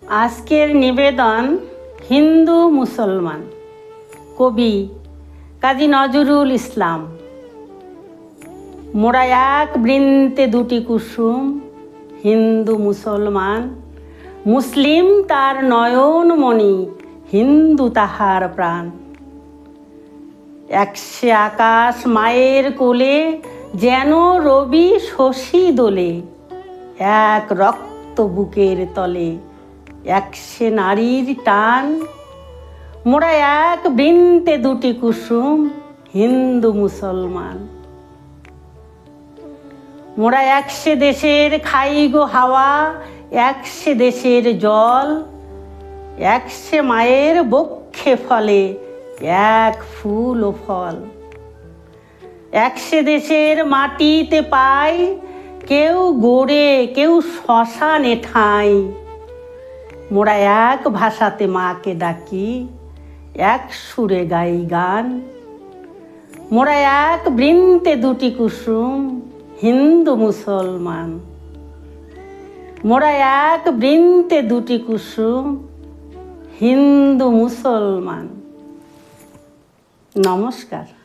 আজকের নিবেদন হিন্দু মুসলমান, কবি কাজী নজরুল ইসলাম। মোরা এক বৃন্তে দুটি কুসুম, হিন্দু মুসলমান। মুসলিম তার নয়নমণি, হিন্দু তাহার প্রাণ। একসে আকাশ মায়ের কোলে, যেন রবি শশী দোলে। এক রক্ত বুকের তলে, একসে নারীর টান। মোরা এক বৃন্তে দুটি কুসুম, হিন্দু মুসলমান। মোরা একসে দেশের খাই গো হাওয়া, একসে দেশের জল। একসে মায়ের বক্ষে ফলে, এক ফুল ও ফল। একসে দেশের মাটিতে পাই, কেউ গড়ে কেউ শ্মশানে ঠাঁই। মোরা এক ভাষাতে মাকে ডাকি, এক সুরে গাই গান। মোরা এক বৃন্তে দুটি কুসুম, হিন্দু মুসলমান। মোরা এক বৃন্তে দুটি কুসুম, হিন্দু মুসলমান। নমস্কার।